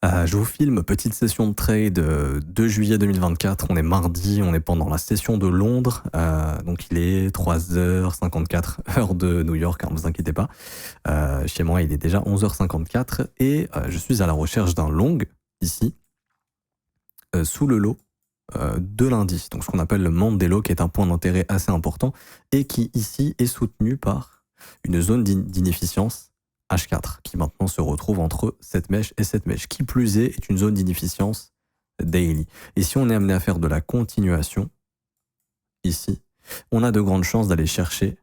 Je vous filme, petite session de trade 2 juillet 2024. On est mardi, on est pendant la session de Londres. Donc il est 3h54, heure de New York, ne vous inquiétez pas. Chez moi, il est déjà 11h54 et je suis à la recherche d'un long ici, sous le lot de l'indice. Donc ce qu'on appelle le Mandelo, qui est un point d'intérêt assez important et qui ici est soutenu par une zone d'inefficience H4 qui maintenant se retrouve entre cette mèche et cette mèche. Qui plus est une zone d'inefficience daily. Et si on est amené à faire de la continuation, ici, on a de grandes chances d'aller chercher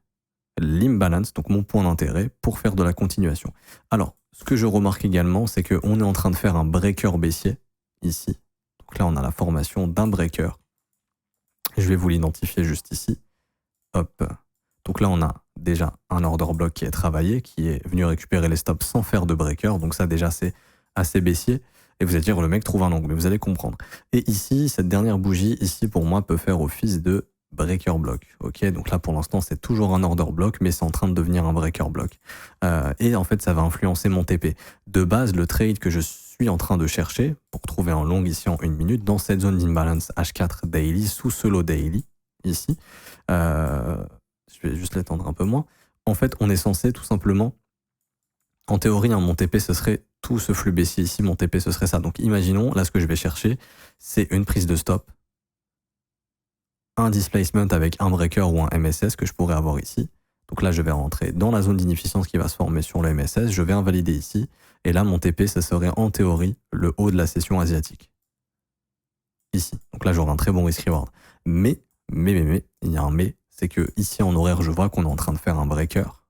l'imbalance, donc mon point d'intérêt, pour faire de la continuation. Alors, ce que je remarque également, c'est qu'on est en train de faire un breaker baissier, ici. Donc là, on a la formation d'un breaker. Je vais vous l'identifier juste ici. Hop. Donc là, on a déjà un order block qui est travaillé, qui est venu récupérer les stops sans faire de breaker. Donc ça, déjà, c'est assez baissier. Et vous allez dire, le mec trouve un long, mais vous allez comprendre. Et ici, cette dernière bougie, ici, pour moi, peut faire office de breaker block. Ok, donc là, pour l'instant, c'est toujours un order block, mais c'est en train de devenir un breaker block. Et en fait, ça va influencer mon TP. De base, le trade que je suis en train de chercher, pour trouver un long ici en 1 minute, dans cette zone d'imbalance H4 daily, sous ce lot daily, ici, je vais juste l'étendre un peu moins. En fait, on est censé tout simplement, en théorie, mon TP, ce serait tout ce flux baissier ici, mon TP, ce serait ça. Donc imaginons, là, ce que je vais chercher, c'est une prise de stop, un displacement avec un breaker ou un MSS que je pourrais avoir ici. Donc là, je vais rentrer dans la zone d'inefficience qui va se former sur le MSS, je vais invalider ici, et là, mon TP, ce serait en théorie le haut de la session asiatique. Ici. Donc là, j'aurai un très bon risk-reward. Mais, il y a un mais, c'est que ici en horaire, je vois qu'on est en train de faire un breaker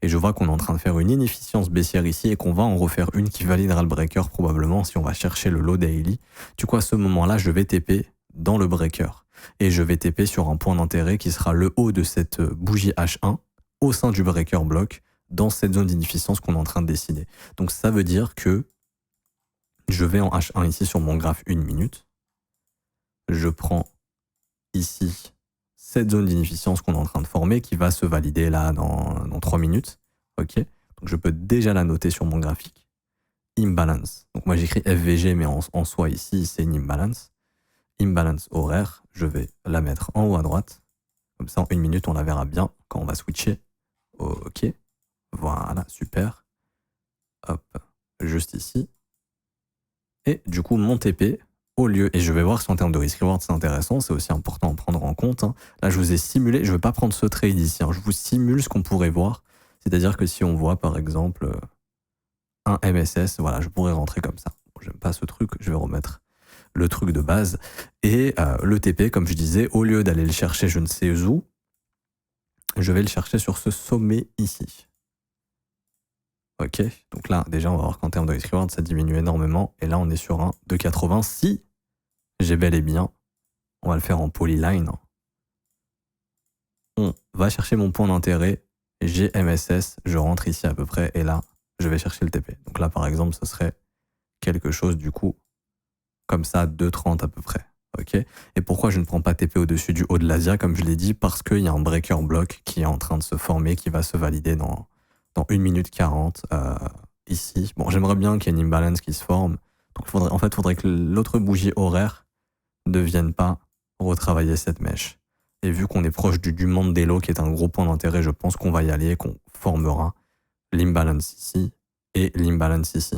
et je vois qu'on est en train de faire une inefficience baissière ici et qu'on va en refaire une qui validera le breaker probablement si on va chercher le low daily. Du coup, à ce moment-là, je vais TP dans le breaker et je vais TP sur un point d'intérêt qui sera le haut de cette bougie H1 au sein du breaker block dans cette zone d'inefficience qu'on est en train de dessiner. Donc ça veut dire que je vais en H1 ici sur mon graphe 1 minute. Je prends ici cette zone d'inefficience qu'on est en train de former qui va se valider là dans 3 minutes. Ok, donc je peux déjà la noter sur mon graphique. Imbalance. Donc moi j'écris FVG, mais en soi ici c'est une imbalance. Imbalance horaire, je vais la mettre en haut à droite. Comme ça en 1 minute on la verra bien quand on va switcher. Ok, voilà, super. Hop, juste ici. Et du coup mon TP, au lieu, et je vais voir si en termes de risk-reward c'est intéressant, c'est aussi important à prendre en compte. Là, je vous ai simulé, je ne vais pas prendre ce trade ici, je vous simule ce qu'on pourrait voir. C'est-à-dire que si on voit par exemple un MSS, voilà, je pourrais rentrer comme ça. J'aime pas ce truc, je vais remettre le truc de base. Et le TP, comme je disais, au lieu d'aller le chercher je ne sais où, je vais le chercher sur ce sommet ici. Ok, donc là, déjà, on va voir qu'en termes de risk-reward, ça diminue énormément. Et là, on est sur un 2,80. Si j'ai bel et bien, on va le faire en polyline. On va chercher mon point d'intérêt, j'ai MSS, je rentre ici à peu près, et là, je vais chercher le TP. Donc là, par exemple, ce serait quelque chose, du coup, comme ça, 2,30 à peu près. Ok. Et pourquoi je ne prends pas TP au-dessus du haut de l'Asia, comme je l'ai dit, parce qu'il y a un breaker block qui est en train de se former, qui va se valider dans 1 minute 40, ici. Bon, j'aimerais bien qu'il y ait une imbalance qui se forme. Donc, il faudrait que l'autre bougie horaire ne vienne pas retravailler cette mèche. Et vu qu'on est proche du Mandelo, qui est un gros point d'intérêt, je pense qu'on va y aller et qu'on formera l'imbalance ici et l'imbalance ici.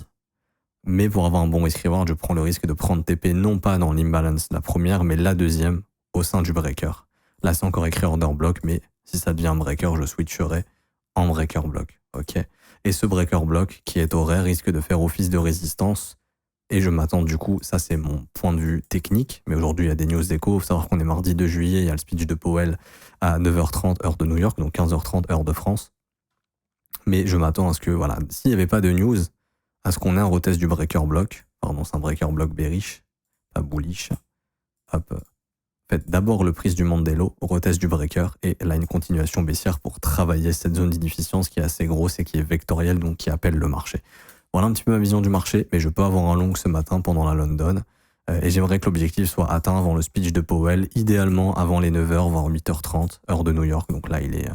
Mais pour avoir un bon risk-reward, je prends le risque de prendre TP non pas dans l'imbalance, la première, mais la deuxième, au sein du breaker. Là, c'est encore écrit order block, mais si ça devient un breaker, je switcherai en breaker block. Ok. Et ce breaker block, qui est horaire, risque de faire office de résistance. Et je m'attends du coup, ça c'est mon point de vue technique, mais aujourd'hui il y a des news d'écho, il faut savoir qu'on est mardi 2 juillet, il y a le speech de Powell à 9h30 heure de New York, donc 15h30 heure de France. Mais je m'attends à ce que, voilà, s'il n'y avait pas de news, à ce qu'on ait un retest du breaker block, pardon, c'est un breaker block bearish, pas bullish. Hop. Faites d'abord le prise du Mandelo, retest du breaker, et là une continuation baissière pour travailler cette zone d'inefficience qui est assez grosse et qui est vectorielle, donc qui appelle le marché. Voilà un petit peu ma vision du marché, mais je peux avoir un long ce matin pendant la London. Et j'aimerais que l'objectif soit atteint avant le speech de Powell, idéalement avant les 9h, voire 8h30, heure de New York. Donc là, il est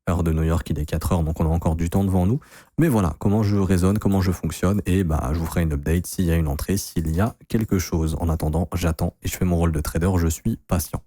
Heure de New York, il est 4 heures, donc on a encore du temps devant nous. Mais voilà, comment je raisonne, comment je fonctionne, et je vous ferai une update s'il y a une entrée, s'il y a quelque chose. En attendant, j'attends et je fais mon rôle de trader, je suis patient.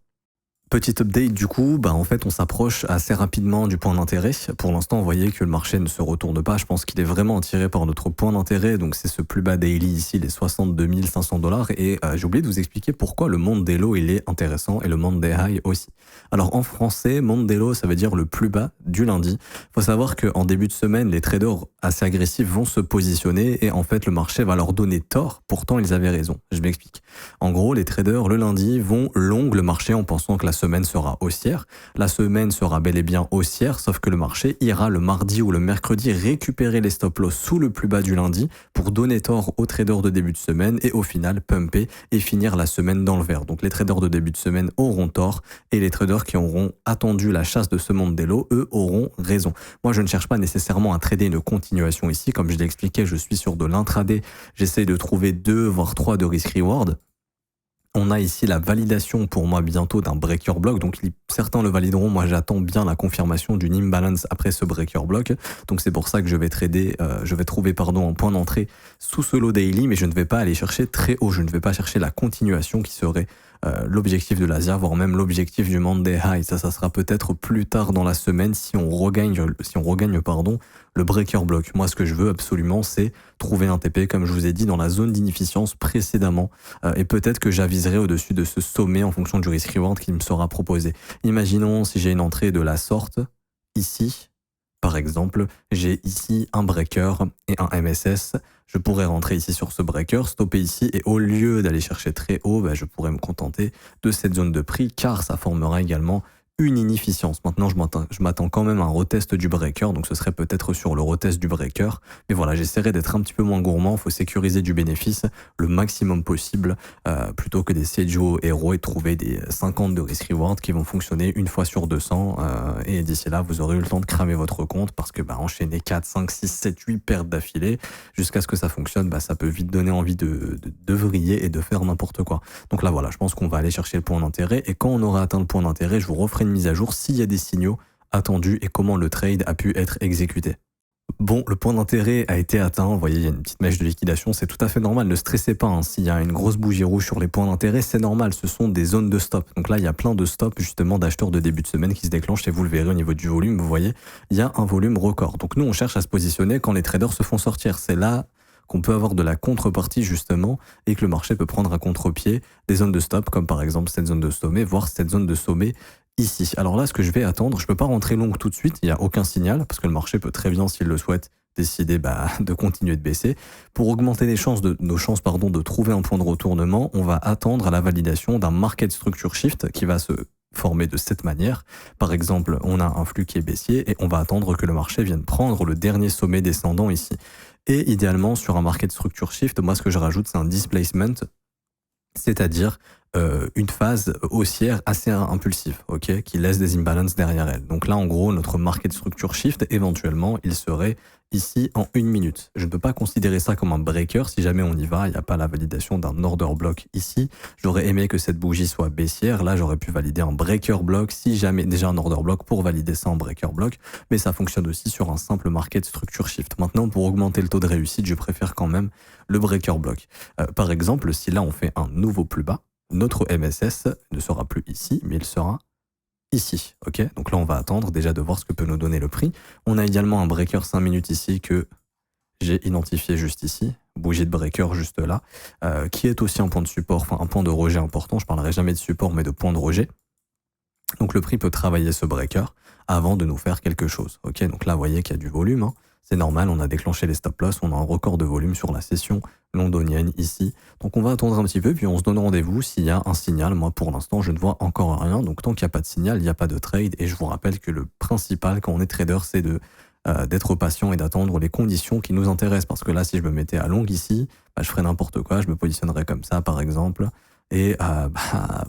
Petite update du coup, en fait on s'approche assez rapidement du point d'intérêt. Pour l'instant, vous voyez que le marché ne se retourne pas. Je pense qu'il est vraiment attiré par notre point d'intérêt. Donc c'est ce plus bas daily ici, les 62 500 $. Et j'ai oublié de vous expliquer pourquoi le Monday Low il est intéressant et le Monday High aussi. Alors en français, Monday Low ça veut dire le plus bas du lundi. Faut savoir qu'en début de semaine, les traders assez agressifs vont se positionner et en fait le marché va leur donner tort. Pourtant ils avaient raison. Je m'explique. En gros, les traders le lundi vont long le marché en pensant que la semaine sera haussière. La semaine sera bel et bien haussière, sauf que le marché ira le mardi ou le mercredi récupérer les stop-loss sous le plus bas du lundi pour donner tort aux traders de début de semaine et au final pumper et finir la semaine dans le vert. Donc les traders de début de semaine auront tort et les traders qui auront attendu la chasse de ce Monday Low, eux, auront raison. Moi, je ne cherche pas nécessairement à trader une continuation ici. Comme je l'ai expliqué, je suis sur de l'intraday. J'essaie de trouver 2 voire 3 de risk-reward. On a ici la validation pour moi bientôt d'un breaker block, donc certains le valideront, moi j'attends bien la confirmation d'une imbalance après ce breaker block, donc c'est pour ça que je vais trouver un point d'entrée sous ce low daily, mais je ne vais pas aller chercher très haut, je ne vais pas chercher la continuation qui serait l'objectif de l'Asia, voire même l'objectif du Monday High. Ça sera peut-être plus tard dans la semaine si on regagne le breaker block. Moi, ce que je veux absolument, c'est trouver un TP, comme je vous ai dit, dans la zone d'inefficience précédemment, et peut-être que j'aviserai au-dessus de ce sommet en fonction du risk reward qui me sera proposé. Imaginons si j'ai une entrée de la sorte, ici, par exemple, j'ai ici un breaker et un MSS. Je pourrais rentrer ici sur ce breaker, stopper ici, et au lieu d'aller chercher très haut, je pourrais me contenter de cette zone de prix, car ça formera également une inefficience. Maintenant, je m'attends quand même à un retest du breaker, donc ce serait peut-être sur le retest du breaker. Mais voilà, j'essaierai d'être un petit peu moins gourmand. Il faut sécuriser du bénéfice le maximum possible, plutôt que d'essayer de jouer au héros et de trouver des 50 de risk reward qui vont fonctionner une fois sur 200. Et d'ici là, vous aurez eu le temps de cramer votre compte parce que enchaîner 4, 5, 6, 7, 8 pertes d'affilée jusqu'à ce que ça fonctionne, ça peut vite donner envie de vriller et de faire n'importe quoi. Donc là, voilà, je pense qu'on va aller chercher le point d'intérêt. Et quand on aura atteint le point d'intérêt, je vous referai une mise à jour s'il y a des signaux attendus et comment le trade a pu être exécuté. Bon, le point d'intérêt a été atteint, vous voyez, il y a une petite mèche de liquidation, c'est tout à fait normal, ne stressez pas, s'il y a une grosse bougie rouge sur les points d'intérêt, c'est normal, ce sont des zones de stop. Donc là, il y a plein de stops justement d'acheteurs de début de semaine qui se déclenchent et vous le verrez au niveau du volume, vous voyez, il y a un volume record. Donc nous, on cherche à se positionner quand les traders se font sortir, c'est là qu'on peut avoir de la contrepartie justement et que le marché peut prendre à contre-pied des zones de stop comme par exemple cette zone de sommet, voire cette zone de sommet ici. Alors là, ce que je vais attendre, je peux pas rentrer long tout de suite, il n'y a aucun signal parce que le marché peut très bien, s'il le souhaite, décider de continuer de baisser. Pour augmenter nos chances de trouver un point de retournement, on va attendre la validation d'un market structure shift qui va se former de cette manière. Par exemple, on a un flux qui est baissier et on va attendre que le marché vienne prendre le dernier sommet descendant ici. Et idéalement, sur un market structure shift, moi ce que je rajoute, c'est un displacement, c'est-à-dire une phase haussière assez impulsive, qui laisse des imbalances derrière elle. Donc là, en gros, notre market structure shift, éventuellement, il serait ici en 1 minute. Je ne peux pas considérer ça comme un breaker si jamais on y va, il n'y a pas la validation d'un order block ici. J'aurais aimé que cette bougie soit baissière, là j'aurais pu valider un breaker block, si jamais déjà un order block pour valider ça en breaker block, mais ça fonctionne aussi sur un simple market structure shift. Maintenant, pour augmenter le taux de réussite, je préfère quand même le breaker block. Par exemple, si là on fait un nouveau plus bas, notre MSS ne sera plus ici, mais il sera ici, Donc là, on va attendre déjà de voir ce que peut nous donner le prix. On a également un breaker 5 minutes ici que j'ai identifié juste ici, bougie de breaker juste là, qui est aussi un point de support, enfin un point de rejet important. Je parlerai jamais de support, mais de point de rejet. Donc le prix peut travailler ce breaker avant de nous faire quelque chose, Donc là, vous voyez qu'il y a du volume, C'est normal, on a déclenché les stop-loss, on a un record de volume sur la session londonienne ici. Donc on va attendre un petit peu, puis on se donne rendez-vous s'il y a un signal. Moi, pour l'instant, je ne vois encore rien. Donc tant qu'il n'y a pas de signal, il n'y a pas de trade. Et je vous rappelle que le principal, quand on est trader, c'est d'être patient et d'attendre les conditions qui nous intéressent. Parce que là, si je me mettais à long ici, je ferais n'importe quoi. Je me positionnerais comme ça, par exemple. Et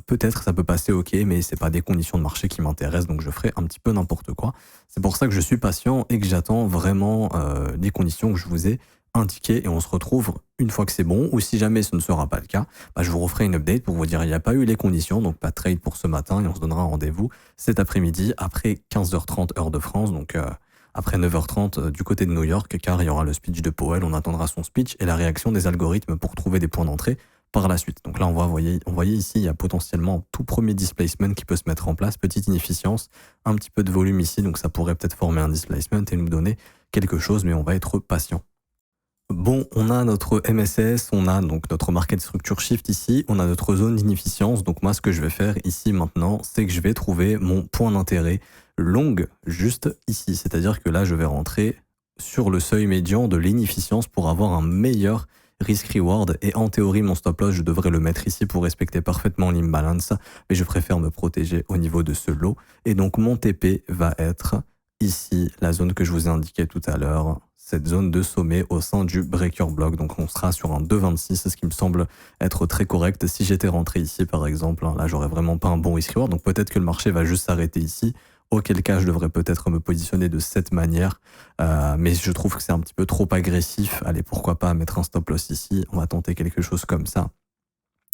peut-être ça peut passer mais c'est pas des conditions de marché qui m'intéressent, donc je ferai un petit peu n'importe quoi. C'est pour ça que je suis patient et que j'attends vraiment les conditions que je vous ai indiqué et on se retrouve une fois que c'est bon, ou si jamais ce ne sera pas le cas, je vous referai une update pour vous dire il n'y a pas eu les conditions, donc pas de trade pour ce matin et on se donnera rendez-vous cet après-midi après 15h30 heure de France, donc après 9h30 du côté de New York, car il y aura le speech de Powell, on attendra son speech et la réaction des algorithmes pour trouver des points d'entrée par la suite. Donc là, on voyait ici, il y a potentiellement tout premier displacement qui peut se mettre en place, petite inefficience, un petit peu de volume ici, donc ça pourrait peut-être former un displacement et nous donner quelque chose, mais on va être patient. Bon, on a notre MSS, on a donc notre market structure shift ici, on a notre zone d'inefficience. Donc moi, ce que je vais faire ici maintenant, c'est que je vais trouver mon point d'intérêt long juste ici. C'est-à-dire que là, je vais rentrer sur le seuil médian de l'inefficience pour avoir un meilleur risk-reward. Et en théorie, mon stop-loss, je devrais le mettre ici pour respecter parfaitement l'imbalance. Mais je préfère me protéger au niveau de ce lot. Et donc, mon TP va être ici, la zone que je vous ai indiquée tout à l'heure, cette zone de sommet au sein du breaker block. Donc on sera sur un 2,26, ce qui me semble être très correct. Si j'étais rentré ici par exemple, là j'aurais vraiment pas un bon risk reward. Donc peut-être que le marché va juste s'arrêter ici, auquel cas je devrais peut-être me positionner de cette manière. Mais je trouve que c'est un petit peu trop agressif. Allez, pourquoi pas mettre un stop loss ici. On va tenter quelque chose comme ça,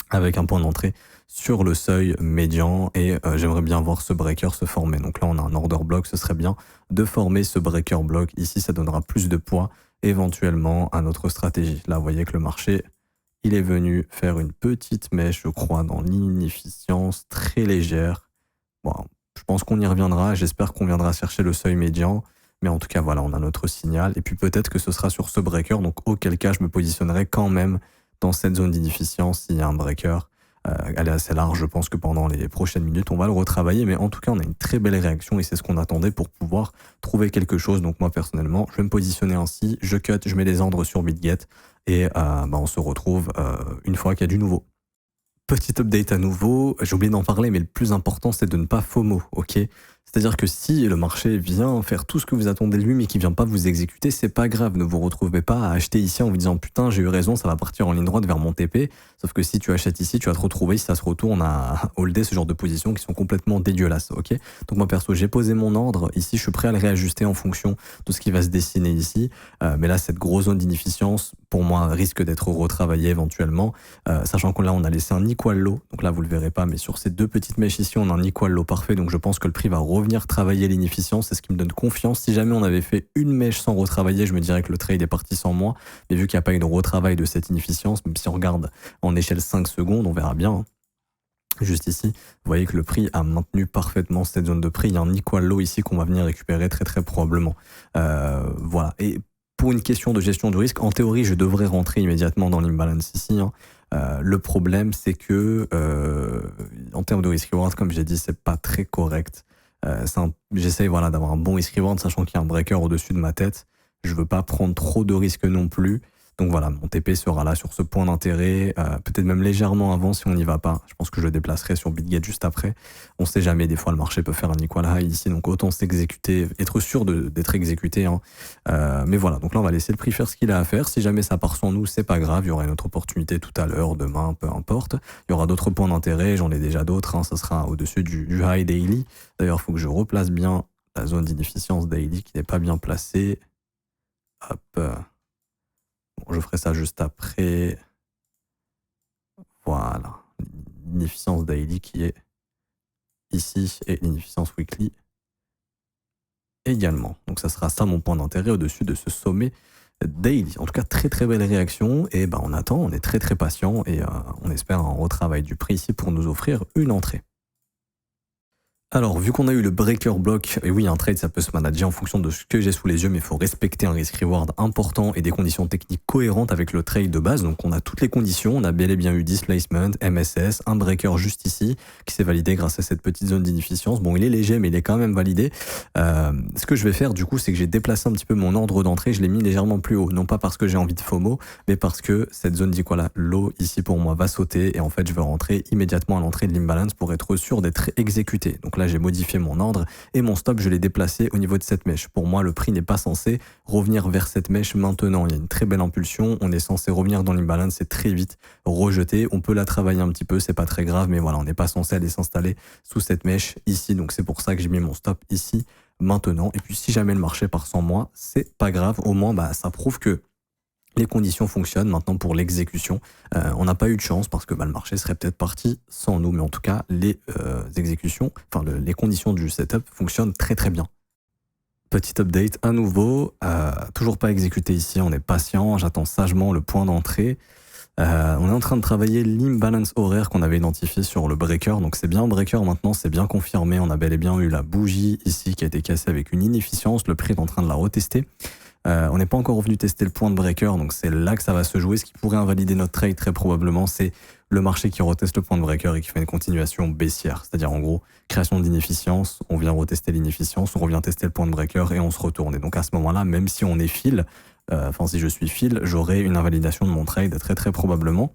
avec un point d'entrée sur le seuil médian et j'aimerais bien voir ce breaker se former. Donc là, on a un order block, ce serait bien de former ce breaker block. Ici, ça donnera plus de poids éventuellement à notre stratégie. Là, vous voyez que le marché, il est venu faire une petite mèche, je crois, dans l'inefficience très légère. Bon, je pense qu'on y reviendra. J'espère qu'on viendra chercher le seuil médian. Mais en tout cas, voilà, on a notre signal. Et puis peut-être que ce sera sur ce breaker. Donc auquel cas, je me positionnerai quand même dans cette zone d'inefficience s'il y a un breaker. Elle est assez large, je pense que pendant les prochaines minutes, on va le retravailler, mais en tout cas, on a une très belle réaction et c'est ce qu'on attendait pour pouvoir trouver quelque chose. Donc moi, personnellement, je vais me positionner ainsi, je cut, je mets les ordres sur BitGet et on se retrouve une fois qu'il y a du nouveau. Petite update à nouveau, j'ai oublié d'en parler, mais le plus important, c'est de ne pas FOMO, ok? C'est-à-dire que si le marché vient faire tout ce que vous attendez de lui, mais qu'il vient pas vous exécuter, c'est pas grave. Ne vous retrouvez pas à acheter ici en vous disant putain, j'ai eu raison, ça va partir en ligne droite vers mon TP. Sauf que si tu achètes ici, tu vas te retrouver, si ça se retourne, à holder ce genre de positions qui sont complètement dégueulasses, ok? Donc moi perso, j'ai posé mon ordre. Ici, je suis prêt à le réajuster en fonction de ce qui va se dessiner ici. Mais là, cette grosse zone d'inefficience, pour moi, risque d'être retravaillée éventuellement. Sachant que là, on a laissé un equal low. Donc là, vous le verrez pas, mais sur ces deux petites mèches ici, on a un equal low parfait. Donc je pense que le prix va revenir travailler l'inefficience. C'est ce qui me donne confiance. Si jamais on avait fait une mèche sans retravailler, je me dirais que le trade est parti sans moi. Mais vu qu'il n'y a pas eu de retravail de cette inefficience, même si on regarde en échelle 5 secondes, on verra bien. Hein. Juste ici, vous voyez que le prix a maintenu parfaitement cette zone de prix. Il y a un equal low ici qu'on va venir récupérer très très probablement. Voilà. Et pour une question de gestion du risque, en théorie, je devrais rentrer immédiatement dans l'imbalance ici. Hein. Le problème, c'est que en termes de risk reward, comme j'ai dit, c'est pas très correct. J'essaye d'avoir un bon risk reward, sachant qu'il y a un breaker au-dessus de ma tête. Je veux pas prendre trop de risques non plus. Donc voilà, mon TP sera là sur ce point d'intérêt, peut-être même légèrement avant si on n'y va pas. Je pense que je le déplacerai sur BitGet juste après. On sait jamais, des fois le marché peut faire un equal high ici, donc autant s'exécuter, être sûr d'être exécuté. Hein. Mais voilà, donc là on va laisser le prix faire ce qu'il a à faire. Si jamais ça part sans nous, c'est pas grave, il y aura une autre opportunité tout à l'heure, demain, peu importe. Il y aura d'autres points d'intérêt, j'en ai déjà d'autres, hein. Ça sera au-dessus du high daily. D'ailleurs, il faut que je replace bien la zone d'inefficience daily qui n'est pas bien placée. Hop. Bon, je ferai ça juste après. Voilà. L'inefficience daily qui est ici et l'inefficience weekly également. Donc ça sera ça mon point d'intérêt au-dessus de ce sommet daily. En tout cas, très très belle réaction et on attend, on est très très patient et on espère un retravail du prix ici pour nous offrir une entrée. Alors, vu qu'on a eu le breaker block, et oui, un trade, ça peut se manager en fonction de ce que j'ai sous les yeux, mais il faut respecter un risk-reward important et des conditions techniques cohérentes avec le trade de base. Donc, on a toutes les conditions. On a bel et bien eu displacement, MSS, un breaker juste ici, qui s'est validé grâce à cette petite zone d'inefficience. Bon, il est léger, mais il est quand même validé. Ce que je vais faire, du coup, c'est que j'ai déplacé un petit peu mon ordre d'entrée. Je l'ai mis légèrement plus haut. Non pas parce que j'ai envie de FOMO, mais parce que cette zone dit quoi là, low ici pour moi va sauter. Et en fait, je vais rentrer immédiatement à l'entrée de l'imbalance pour être sûr d'être exécuté. Donc là, j'ai modifié mon ordre et mon stop, je l'ai déplacé au niveau de cette mèche. Pour moi, le prix n'est pas censé revenir vers cette mèche maintenant. Il y a une très belle impulsion. On est censé revenir dans l'imbalance et très vite rejeter. On peut la travailler un petit peu, c'est pas très grave, mais voilà, on n'est pas censé aller s'installer sous cette mèche ici. Donc c'est pour ça que j'ai mis mon stop ici maintenant. Et puis si jamais le marché part sans moi, c'est pas grave. Au moins, ça prouve que Les conditions fonctionnent maintenant pour l'exécution. On n'a pas eu de chance parce que le marché serait peut-être parti sans nous, mais en tout cas, les exécutions, enfin les conditions du setup fonctionnent très très bien. Petit update à nouveau, toujours pas exécuté ici, on est patient, j'attends sagement le point d'entrée. On est en train de travailler l'imbalance horaire qu'on avait identifié sur le breaker, donc c'est bien breaker maintenant, c'est bien confirmé, on a bel et bien eu la bougie ici qui a été cassée avec une inefficience, le prix est en train de la retester. On n'est pas encore revenu tester le point de breaker, donc c'est là que ça va se jouer. Ce qui pourrait invalider notre trade très probablement, c'est le marché qui reteste le point de breaker et qui fait une continuation baissière. C'est-à-dire en gros, création d'inefficience, on vient retester l'inefficience, on revient tester le point de breaker et on se retourne. Et donc à ce moment-là, même si on est fil, si je suis fil, j'aurai une invalidation de mon trade très très probablement.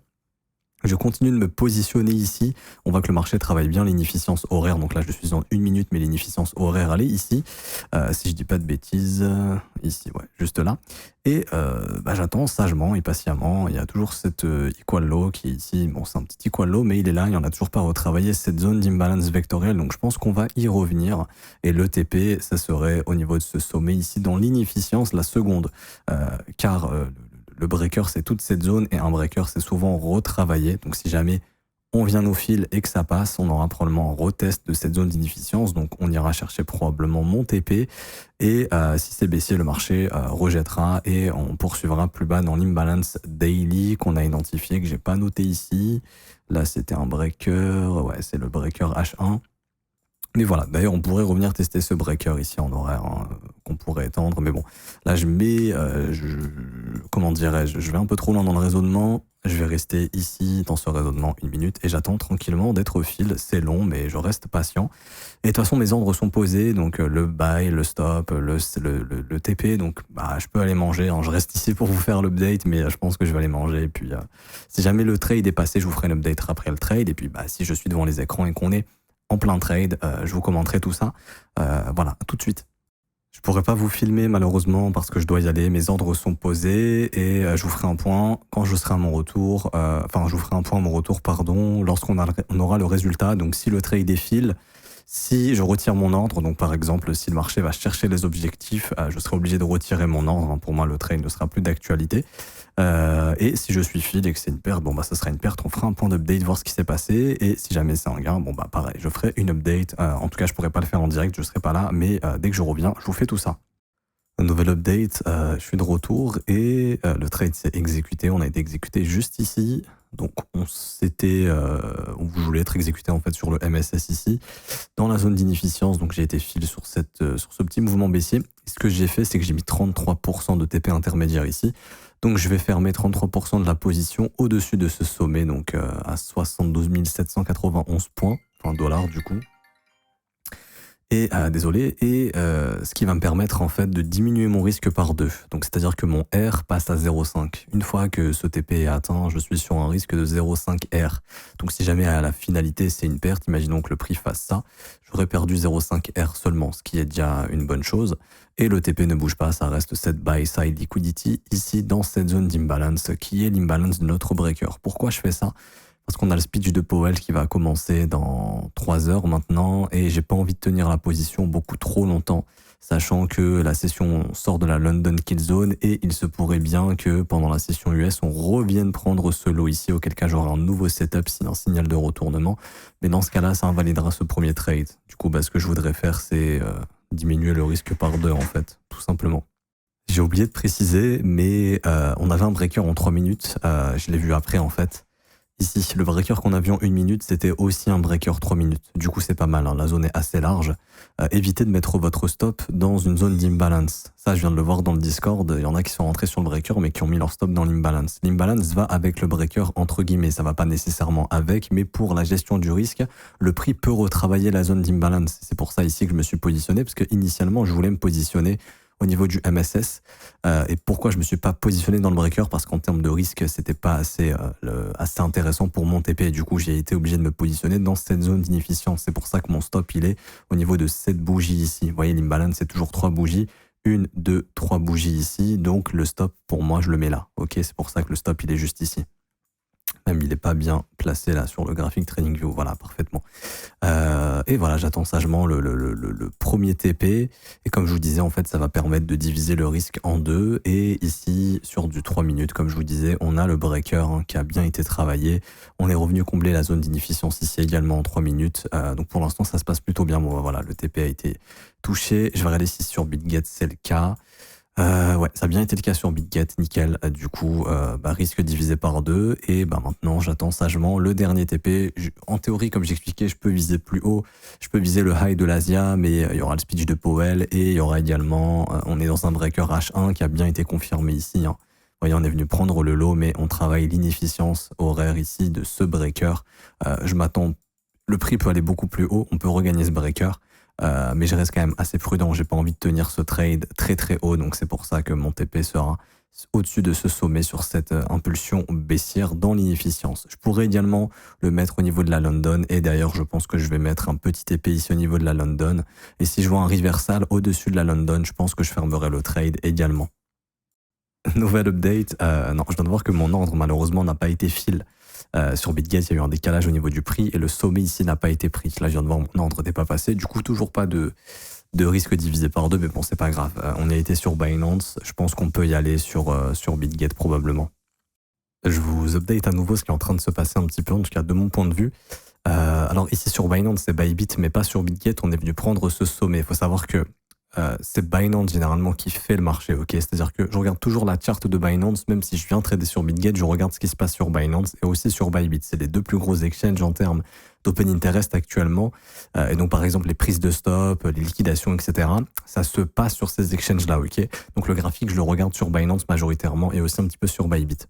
Je continue de me positionner ici. On voit que le marché travaille bien l'inefficience horaire. Donc là, je suis en 1 minute, mais l'inefficience horaire, elle est ici. Si je dis pas de bêtises, ici, ouais, juste là. Et j'attends sagement et patiemment. Il y a toujours cette equal low qui est ici. Bon, c'est un petit equal low, mais il est là. Il n'y en a toujours pas retravaillé cette zone d'imbalance vectorielle. Donc je pense qu'on va y revenir. Et le TP, ça serait au niveau de ce sommet ici, dans l'inefficience, la seconde. Car le breaker, c'est toute cette zone et un breaker, c'est souvent retravaillé. Donc, si jamais on vient au fil et que ça passe, on aura probablement un retest de cette zone d'inefficience. Donc, on ira chercher probablement mon TP. Et si c'est baissier, le marché rejettera et on poursuivra plus bas dans l'imbalance daily qu'on a identifié, que j'ai pas noté ici. Là, c'était un breaker. Ouais, c'est le breaker H1. Mais voilà, d'ailleurs, on pourrait revenir tester ce breaker ici en horaire, hein, qu'on pourrait étendre. Mais bon, là, je mets, comment dirais-je, je vais un peu trop loin dans le raisonnement. Je vais rester ici, dans ce raisonnement, 1 minute, et j'attends tranquillement d'être au fil. C'est long, mais je reste patient. Et de toute façon, mes ordres sont posés, donc le buy, le stop, le TP. Donc, je peux aller manger, hein. Je reste ici pour vous faire l'update, mais je pense que je vais aller manger. Et puis, si jamais le trade est passé, je vous ferai un update après le trade. Et puis, si je suis devant les écrans et qu'on est en plein trade, je vous commenterai tout ça. Voilà, tout de suite. Je pourrais pas vous filmer malheureusement parce que je dois y aller. Mes ordres sont posés et je vous ferai un point quand je serai à mon retour. Je vous ferai un point à mon retour, pardon, lorsqu'on aura le résultat. Donc si le trade défile, si je retire mon ordre, donc par exemple si le marché va chercher les objectifs, je serai obligé de retirer mon ordre. Pour moi, le trade ne sera plus d'actualité. Et si je suis fil et que c'est une perte, ça sera une perte. On fera un point d'update, voir ce qui s'est passé. Et si jamais c'est un gain, pareil, je ferai une update. En tout cas, je pourrais pas le faire en direct, je serai pas là, mais dès que je reviens, je vous fais tout ça. Un nouvel update, je suis de retour et le trade s'est exécuté. On a été exécuté juste ici. Donc on voulait être exécuté en fait sur le MSS ici, dans la zone d'inefficience. Donc j'ai été fil sur ce petit mouvement baissier. Et ce que j'ai fait, c'est que j'ai mis 33% de TP intermédiaire ici. Donc je vais fermer 33% de la position au-dessus de ce sommet, donc à 72 791 points, enfin dollars du coup. Et désolé, et ce qui va me permettre en fait de diminuer mon risque par 2. Donc c'est-à-dire que mon R passe à 0,5. Une fois que ce TP est atteint, je suis sur un risque de 0,5 R. Donc si jamais à la finalité c'est une perte, imaginons que le prix fasse ça, j'aurais perdu 0,5 R seulement, ce qui est déjà une bonne chose. Et le TP ne bouge pas, ça reste cette buy side liquidity ici dans cette zone d'imbalance qui est l'imbalance de notre breaker. Pourquoi je fais ça ? Parce qu'on a le speech de Powell qui va commencer dans 3 heures maintenant et j'ai pas envie de tenir la position beaucoup trop longtemps, sachant que la session sort de la London Kill Zone et il se pourrait bien que pendant la session US, on revienne prendre ce lot ici, auquel cas j'aurai un nouveau setup, un signal de retournement. Mais dans ce cas-là, ça invalidera ce premier trade. Du coup, ce que je voudrais faire, c'est diminuer le risque par 2 en fait, tout simplement. J'ai oublié de préciser, mais on avait un breaker en 3 minutes, je l'ai vu après en fait. Ici, le breaker qu'on a vu en 1 minute, c'était aussi un breaker 3 minutes. Du coup, c'est pas mal, hein. La zone est assez large. Évitez de mettre votre stop dans une zone d'imbalance. Ça, je viens de le voir dans le Discord. Il y en a qui sont rentrés sur le breaker, mais qui ont mis leur stop dans l'imbalance. L'imbalance va avec le breaker, entre guillemets. Ça va pas nécessairement avec, mais pour la gestion du risque, le prix peut retravailler la zone d'imbalance. C'est pour ça ici que je me suis positionné, parce que initialement, je voulais me positionner au niveau du MSS. Et pourquoi je me suis pas positionné dans le breaker? Parce qu'en termes de risque, c'était pas assez intéressant pour mon TP. Et du coup, j'ai été obligé de me positionner dans cette zone d'inefficience. C'est pour ça que mon stop, il est au niveau de cette bougie ici. Vous voyez, l'imbalance, c'est toujours 3 bougies. 1, 2, 3 bougies ici. Donc, le stop, pour moi, je le mets là. Ok, c'est pour ça que le stop, il est juste ici. Même il n'est pas bien placé là sur le graphique TradingView, voilà, parfaitement. Et voilà, j'attends sagement le premier TP. Et comme je vous disais, en fait, ça va permettre de diviser le risque en deux. Et ici, sur du 3 minutes, comme je vous disais, on a le breaker qui a bien été travaillé. On est revenu combler la zone d'inefficience ici également en 3 minutes. Donc pour l'instant, ça se passe plutôt bien. Bon, voilà, le TP a été touché. Je vais regarder si sur BitGet, c'est le cas. Ouais, ça a bien été le cas sur BitGet, nickel. Du coup, risque divisé par 2. Et maintenant, j'attends sagement le dernier TP. En théorie, comme j'expliquais, je peux viser plus haut. Je peux viser le high de l'Asia, mais il y aura le speech de Powell et il y aura également, on est dans un breaker H1 qui a bien été confirmé ici. Vous voyez, on est venu prendre le lot, mais on travaille l'inefficience horaire ici de ce breaker. Je m'attends, le prix peut aller beaucoup plus haut. On peut regagner ce breaker. Mais je reste quand même assez prudent, j'ai pas envie de tenir ce trade très très haut, donc c'est pour ça que mon TP sera au-dessus de ce sommet sur cette impulsion baissière dans l'inefficience. Je pourrais également le mettre au niveau de la London, et d'ailleurs je pense que je vais mettre un petit TP ici au niveau de la London, et si je vois un reversal au-dessus de la London, je pense que je fermerai le trade également. Nouvelle update, non, je viens de voir que mon ordre malheureusement n'a pas été fill. Sur BitGet, il y a eu un décalage au niveau du prix et le sommet ici n'a pas été pris. Là, je viens de voir mon ordre n'est pas passé. Du coup, toujours pas de risque divisé par 2, mais bon, c'est pas grave. On a été sur Binance. Je pense qu'on peut y aller sur BitGet probablement. Je vous update à nouveau ce qui est en train de se passer un petit peu, en tout cas de mon point de vue. Alors ici sur Binance, c'est Bybit, mais pas sur BitGet. On est venu prendre ce sommet. Il faut savoir que c'est Binance généralement qui fait le marché, ok. C'est-à-dire que je regarde toujours la charte de Binance, même si je viens trader sur BitGet, je regarde ce qui se passe sur Binance et aussi sur Bybit. C'est les deux plus gros exchanges en termes d'open interest actuellement. Et donc par exemple les prises de stop, les liquidations, etc. Ça se passe sur ces exchanges-là, ok. Donc le graphique, je le regarde sur Binance majoritairement et aussi un petit peu sur Bybit.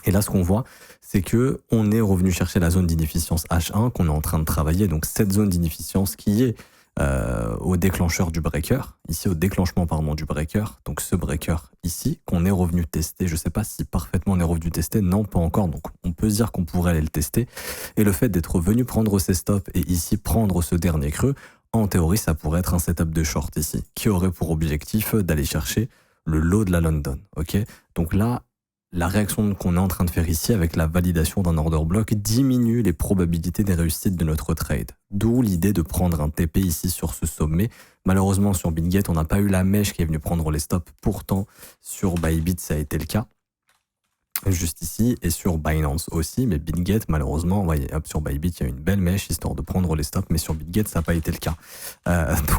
Et là, ce qu'on voit, c'est que on est revenu chercher la zone d'inefficience H1 qu'on est en train de travailler. Donc cette zone d'inefficience qui est au déclencheur du breaker, ici au déclenchement du breaker, donc ce breaker ici qu'on est revenu tester. Je ne sais pas si parfaitement on est revenu tester, non pas encore, donc on peut se dire qu'on pourrait aller le tester. Et le fait d'être venu prendre ces stops et ici prendre ce dernier creux, en théorie ça pourrait être un setup de short ici, qui aurait pour objectif d'aller chercher le low de la London, ok. Donc là, la réaction qu'on est en train de faire ici avec la validation d'un order block diminue les probabilités des réussites de notre trade. D'où l'idée de prendre un TP ici sur ce sommet. Malheureusement, sur BitGet, on n'a pas eu la mèche qui est venue prendre les stops. Pourtant, sur Bybit, ça a été le cas. Juste ici, et sur Binance aussi, mais BitGet, malheureusement, voyez, hop, sur Bybit, il y a une belle mèche histoire de prendre les stops, mais sur BitGet, ça n'a pas été le cas.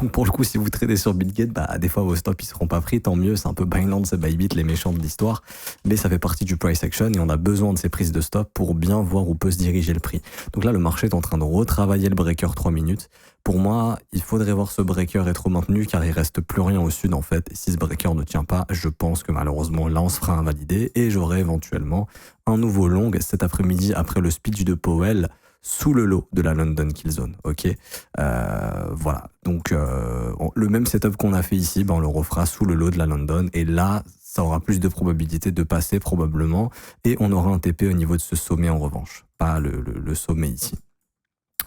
Donc pour le coup, si vous tradez sur BitGet, des fois vos stops ils seront pas pris, tant mieux, c'est un peu Binance et Bybit, les méchants de l'histoire, mais ça fait partie du price action et on a besoin de ces prises de stop pour bien voir où peut se diriger le prix. Donc là, le marché est en train de retravailler le breaker 3 minutes. Pour moi, il faudrait voir ce breaker être maintenu car il reste plus rien au sud en fait. Et si ce breaker ne tient pas, je pense que malheureusement là on se fera invalider et j'aurai éventuellement un nouveau long cet après-midi après le speech de Powell sous le low de la London Kill Zone. Ok, voilà. Donc le même setup qu'on a fait ici, on le refera sous le low de la London et là ça aura plus de probabilité de passer probablement et on aura un TP au niveau de ce sommet en revanche, pas le sommet ici.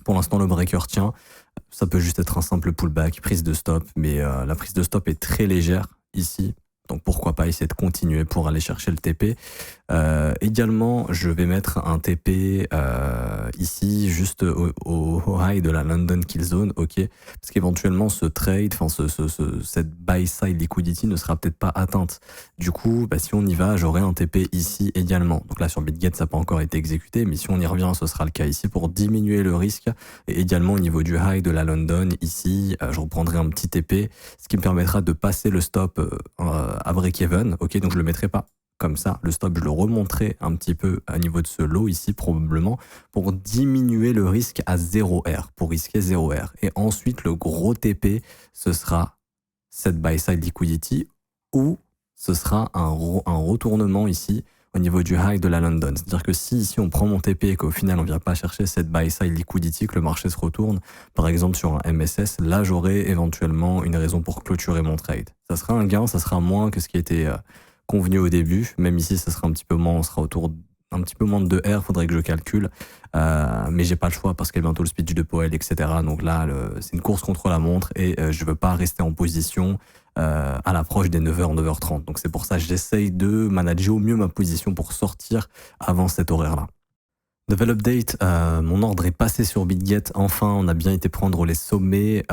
Pour l'instant, le breaker tient. Ça peut juste être un simple pullback, prise de stop, mais la prise de stop est très légère ici. Donc pourquoi pas essayer de continuer pour aller chercher le TP. Également, je vais mettre un TP ici, juste au high de la London Kill Zone, ok. Parce qu'éventuellement, ce trade, cette buy side liquidity ne sera peut-être pas atteinte. Du coup, si on y va, j'aurai un TP ici également. Donc là, sur BitGet, ça n'a pas encore été exécuté, mais si on y revient, ce sera le cas ici pour diminuer le risque. Et également, au niveau du high de la London, ici, je reprendrai un petit TP, ce qui me permettra de passer le stop à break-even, ok, donc je le mettrai pas comme ça, le stop je le remonterai un petit peu à niveau de ce low ici probablement pour diminuer le risque à 0R, pour risquer 0R. Et ensuite le gros TP, ce sera cette buy side liquidity ou ce sera un retournement ici au niveau du high de la London. C'est-à-dire que si ici on prend mon TP et qu'au final on vient pas chercher cette buy side liquidity, que le marché se retourne, par exemple sur un MSS, là j'aurai éventuellement une raison pour clôturer mon trade. Ça sera un gain, ça sera moins que ce qui était convenu au début, même ici ça sera un petit peu moins, on sera autour un petit peu moins de 2R, faudrait que je calcule, mais j'ai pas le choix parce qu'il y a bientôt le speech de Powell, etc. Donc là, c'est une course contre la montre et je veux pas rester en position à l'approche des 9h, 9h30. Donc c'est pour ça que j'essaye de manager au mieux ma position pour sortir avant cet horaire-là. Nouvelle update, mon ordre est passé sur BitGet. Enfin, on a bien été prendre les sommets.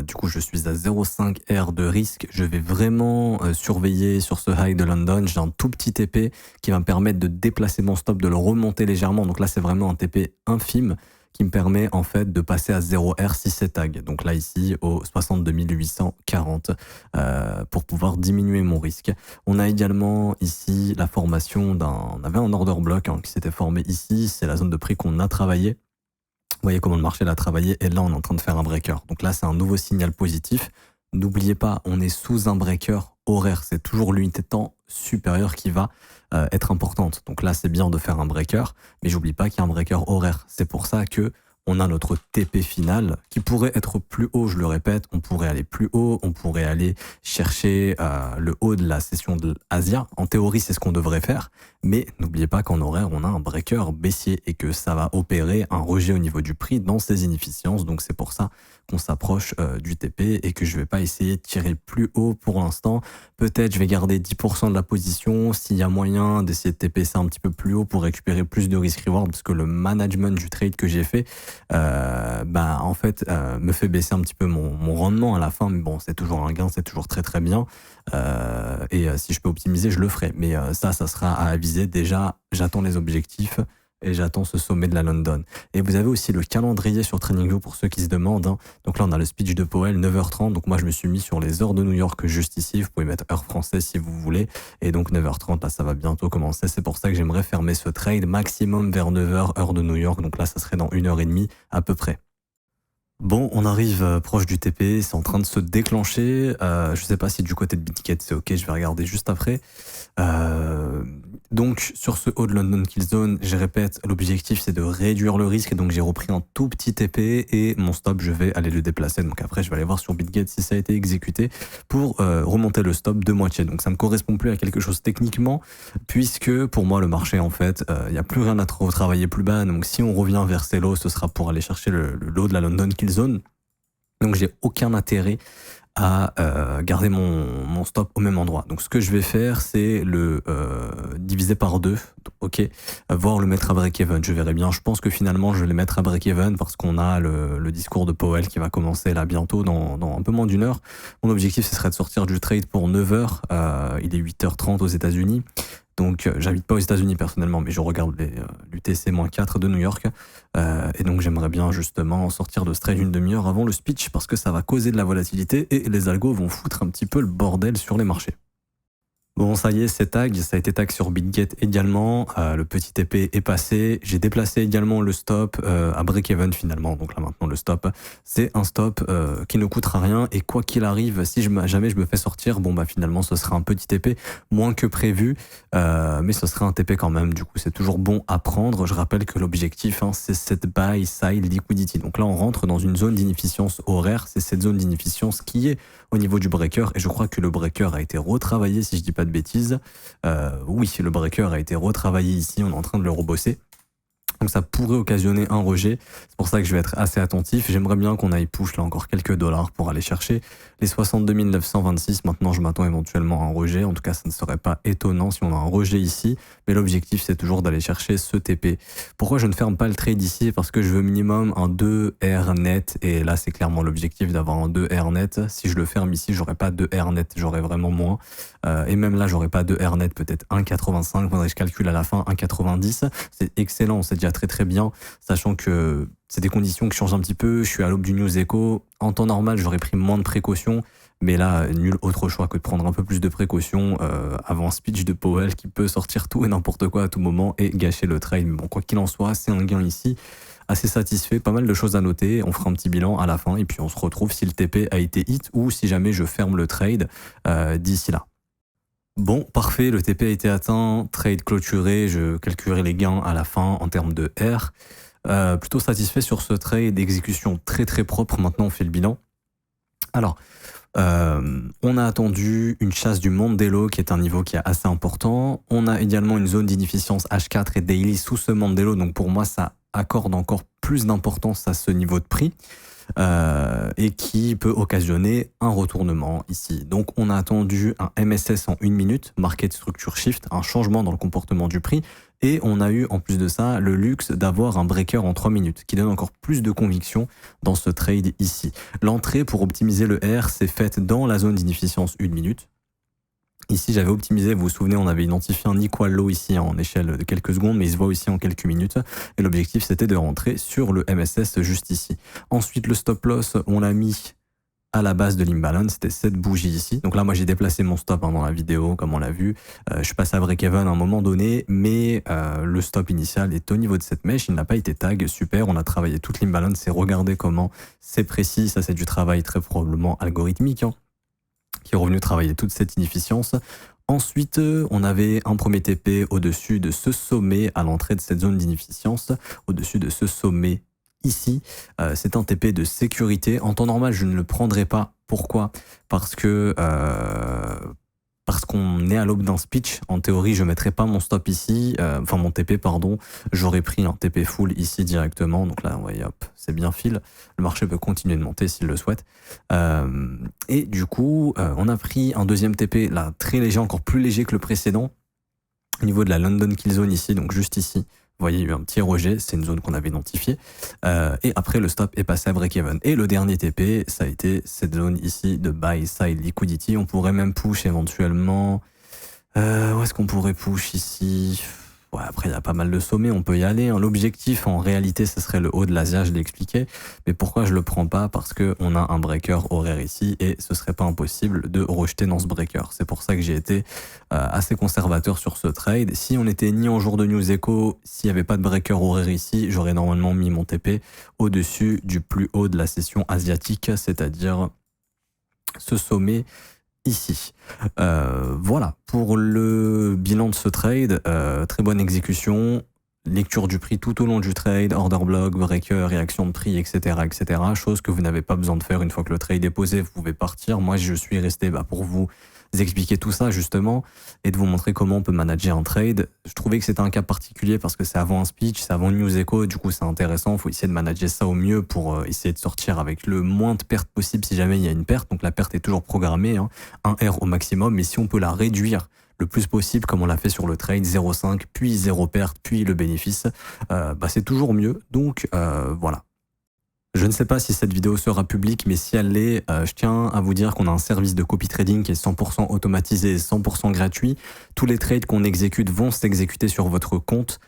Du coup, je suis à 0,5 R de risque. Je vais vraiment surveiller sur ce high de London. J'ai un tout petit TP qui va me permettre de déplacer mon stop, de le remonter légèrement. Donc là, c'est vraiment un TP infime qui me permet en fait de passer à 0 R si c'est tag. Donc là, ici, au 62 840 pour pouvoir diminuer mon risque. On a également ici la formation on avait un order block qui s'était formé ici, c'est la zone de prix qu'on a travaillé. Vous voyez comment le marché l'a travaillé et là on est en train de faire un breaker. Donc là c'est un nouveau signal positif. N'oubliez pas, on est sous un breaker horaire, c'est toujours l'unité de temps supérieure qui va être importante. Donc là c'est bien de faire un breaker, mais j'oublie pas qu'il y a un breaker horaire. C'est pour ça que on a notre TP final qui pourrait être plus haut, je le répète, on pourrait aller plus haut, on pourrait aller chercher le haut de la session de l'Asia. En théorie, c'est ce qu'on devrait faire, mais n'oubliez pas qu'en horaire, on a un breaker baissier et que ça va opérer un rejet au niveau du prix dans ces inefficiences. Donc c'est pour ça qu'on s'approche du TP et que je vais pas essayer de tirer plus haut pour l'instant. Peut-être je vais garder 10% de la position s'il y a moyen d'essayer de TP ça un petit peu plus haut pour récupérer plus de risk reward parce que le management du trade que j'ai fait en fait me fait baisser un petit peu mon rendement à la fin, mais bon c'est toujours un gain, c'est toujours très très bien et si je peux optimiser je le ferai, mais ça sera à aviser. Déjà j'attends les objectifs et j'attends ce sommet de la London. Et vous avez aussi le calendrier sur TradingView pour ceux qui se demandent. Donc là, on a le speech de Powell, 9h30. Donc moi, je me suis mis sur les heures de New York juste ici. Vous pouvez mettre heure française si vous voulez. Et donc 9h30, là, ça va bientôt commencer. C'est pour ça que j'aimerais fermer ce trade maximum vers 9h, heure de New York. Donc là, ça serait dans 1h30 à peu près. Bon, on arrive proche du TP, c'est en train de se déclencher. Je sais pas si du côté de BitGet c'est ok, je vais regarder juste après. Donc sur ce haut de London Kill Zone, je répète, l'objectif c'est de réduire le risque, et donc j'ai repris un tout petit TP et mon stop je vais aller le déplacer. Donc après je vais aller voir sur BitGet si ça a été exécuté pour remonter le stop de moitié. Donc ça me correspond plus à quelque chose techniquement, puisque pour moi le marché en fait, il n'y a plus rien à retravailler plus bas. Donc si on revient vers ces lows, ce sera pour aller chercher le low de la London Kill Zone. Donc j'ai aucun intérêt à garder mon stop au même endroit. Donc ce que je vais faire, c'est le diviser par 2, ok, voire le mettre à break-even. Je verrai bien. Je pense que finalement, je vais le mettre à break-even parce qu'on a le discours de Powell qui va commencer là bientôt dans un peu moins d'une heure. Mon objectif, ce serait de sortir du trade pour 9h. Il est 8h30 aux États-Unis. Donc, j'habite pas aux États-Unis personnellement, mais je regarde l'UTC-4 de New York. Et donc, j'aimerais bien justement sortir de ce trade une demi-heure avant le speech parce que ça va causer de la volatilité et les algos vont foutre un petit peu le bordel sur les marchés. Bon, ça y est, c'est tag. Ça a été tag sur BitGet également. Le petit TP est passé. J'ai déplacé également le stop à break-even finalement. Donc là, maintenant, le stop, c'est un stop qui ne coûtera rien. Et quoi qu'il arrive, si jamais je me fais sortir, bon, bah finalement, ce sera un petit TP, moins que prévu. Mais ce sera un TP quand même. Du coup, c'est toujours bon à prendre. Je rappelle que l'objectif, c'est cette buy side liquidity. Donc là, on rentre dans une zone d'inefficience horaire. C'est cette zone d'inefficience qui est au niveau du breaker. Et je crois que le breaker a été retravaillé, si je dis pas de bêtises. Oui, le breaker a été retravaillé ici, on est en train de le rebosser. Donc ça pourrait occasionner un rejet. C'est pour ça que je vais être assez attentif. J'aimerais bien qu'on aille push là encore quelques dollars pour aller chercher les 62 926. Maintenant, je m'attends éventuellement à un rejet. En tout cas, ça ne serait pas étonnant si on a un rejet ici. Mais l'objectif, c'est toujours d'aller chercher ce TP. Pourquoi je ne ferme pas le trade ici? Parce que je veux minimum un 2R net. Et là, c'est clairement l'objectif d'avoir un 2R net. Si je le ferme ici, j'aurais pas 2R net. J'aurais vraiment moins. Et même là, j'aurais pas 2R net. Peut-être 1,85. Faudrait que je calcule à la fin 1,90. C'est excellent. C'est déjà très très bien. Sachant que c'est des conditions qui changent un petit peu. Je suis à l'aube du News Echo. En temps normal, j'aurais pris moins de précautions. Mais là, nul autre choix que de prendre un peu plus de précautions avant un speech de Powell qui peut sortir tout et n'importe quoi à tout moment et gâcher le trade. Mais bon, quoi qu'il en soit, c'est un gain ici. Assez satisfait, pas mal de choses à noter. On fera un petit bilan à la fin et puis on se retrouve si le TP a été hit ou si jamais je ferme le trade d'ici là. Bon, parfait, le TP a été atteint, trade clôturé, je calculerai les gains à la fin en termes de R. Plutôt satisfait sur ce trade, exécution très très propre. Maintenant, on fait le bilan. Alors, on a attendu une chasse du Mandelo qui est un niveau qui est assez important. On a également une zone d'inefficience H4 et daily sous ce Mandelo. Donc pour moi, ça accorde encore plus d'importance à ce niveau de prix. et qui peut occasionner un retournement ici. Donc on a attendu un MSS en 1 minute, Market Structure Shift, un changement dans le comportement du prix, et on a eu en plus de ça le luxe d'avoir un breaker en 3 minutes qui donne encore plus de conviction dans ce trade ici. L'entrée pour optimiser le R s'est faite dans la zone d'inefficience 1 minute. Ici, j'avais optimisé, vous vous souvenez, on avait identifié un equal low ici en échelle de quelques secondes, mais il se voit aussi en quelques minutes. Et l'objectif, c'était de rentrer sur le MSS juste ici. Ensuite, le stop loss, on l'a mis à la base de l'imbalance, c'était cette bougie ici. Donc là, moi, j'ai déplacé mon stop dans la vidéo, comme on l'a vu. Je suis passé à break-even à un moment donné, mais le stop initial est au niveau de cette mèche. Il n'a pas été tag. Super, on a travaillé toute l'imbalance et regardez comment c'est précis. Ça, c'est du travail très probablement algorithmique, hein, qui est revenu travailler toute cette inefficience. Ensuite, on avait un premier TP au-dessus de ce sommet à l'entrée de cette zone d'inefficience, au-dessus de ce sommet ici. C'est un TP de sécurité. En temps normal, je ne le prendrai pas. Pourquoi ? Parce qu'on est à l'aube d'un speech. En théorie, je ne mettrai pas mon stop ici, enfin mon TP, pardon. J'aurais pris un TP full ici directement. Donc là, vous voyez, hop, c'est bien fil. Le marché peut continuer de monter s'il le souhaite. Et du coup, on a pris un deuxième TP, là, très léger, encore plus léger que le précédent, au niveau de la London Kill Zone ici, donc juste ici. Vous voyez, il y a eu un petit rejet, c'est une zone qu'on avait identifiée. Et après, le stop est passé à break-even. Et le dernier TP, ça a été cette zone ici de buy side liquidity. On pourrait même push éventuellement. Où est-ce qu'on pourrait push ici ? Ouais, après, il y a pas mal de sommets, on peut y aller. Hein. L'objectif, en réalité, ce serait le haut de l'Asia, je l'ai expliqué. Mais pourquoi je le prends pas ? Parce qu'on a un breaker horaire ici et ce serait pas impossible de rejeter dans ce breaker. C'est pour ça que j'ai été assez conservateur sur ce trade. Si on était ni en jour de News Echo, s'il n'y avait pas de breaker horaire ici, j'aurais normalement mis mon TP au-dessus du plus haut de la session asiatique, c'est-à-dire ce sommet ici. Voilà, pour le bilan de ce trade, très bonne exécution, lecture du prix tout au long du trade, order block, breaker, réaction de prix, etc., etc. Chose que vous n'avez pas besoin de faire une fois que le trade est posé, vous pouvez partir. Moi, je suis resté pour vous expliquer tout ça justement et de vous montrer comment on peut manager un trade. Je trouvais que c'était un cas particulier parce que c'est avant un speech, c'est avant News Echo, du coup c'est intéressant, il faut essayer de manager ça au mieux pour essayer de sortir avec le moins de pertes possible si jamais il y a une perte. Donc la perte est toujours programmée, hein, 1 R au maximum, mais si on peut la réduire le plus possible comme on l'a fait sur le trade, 0,5, puis 0 perte, puis le bénéfice, c'est toujours mieux. Donc voilà. Je ne sais pas si cette vidéo sera publique, mais si elle l'est, je tiens à vous dire qu'on a un service de copy trading qui est 100% automatisé et 100% gratuit. Tous les trades qu'on exécute vont s'exécuter sur votre compte.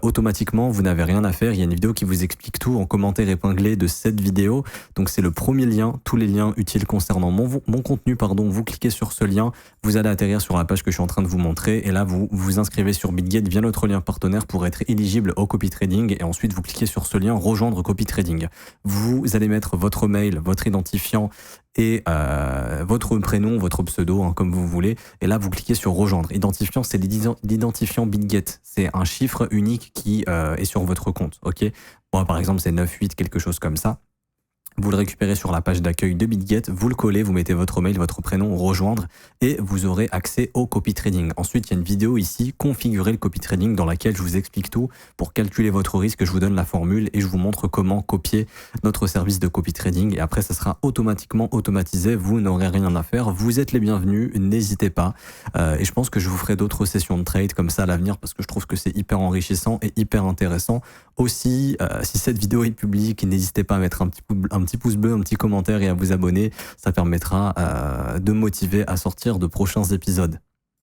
Automatiquement, vous n'avez rien à faire. Il y a une vidéo qui vous explique tout en commentaire épinglé de cette vidéo. Donc c'est le premier lien, tous les liens utiles concernant mon contenu, pardon. Vous cliquez sur ce lien, vous allez atterrir sur la page que je suis en train de vous montrer et là vous vous inscrivez sur BitGet via notre lien partenaire pour être éligible au copy trading et ensuite vous cliquez sur ce lien rejoindre copy trading. Vous allez mettre votre mail, votre identifiant et votre prénom, votre pseudo, hein, comme vous voulez. Et là, vous cliquez sur rejoindre. Identifiant, c'est l'identifiant BitGet. C'est un chiffre unique qui est sur votre compte. Ok. Bon, par exemple, c'est 98, quelque chose comme ça. Vous le récupérez sur la page d'accueil de BitGet, vous le collez, vous mettez votre mail, votre prénom, rejoindre et vous aurez accès au copy trading. Ensuite, il y a une vidéo ici, configurer le copy trading dans laquelle je vous explique tout pour calculer votre risque. Je vous donne la formule et je vous montre comment copier notre service de copy trading et après, ça sera automatiquement automatisé. Vous n'aurez rien à faire. Vous êtes les bienvenus. N'hésitez pas. Et je pense que je vous ferai d'autres sessions de trade comme ça à l'avenir parce que je trouve que c'est hyper enrichissant et hyper intéressant. Aussi, si cette vidéo est publique, n'hésitez pas à mettre un petit pouce bleu, un petit commentaire et à vous abonner. Ça permettra de me motiver à sortir de prochains épisodes.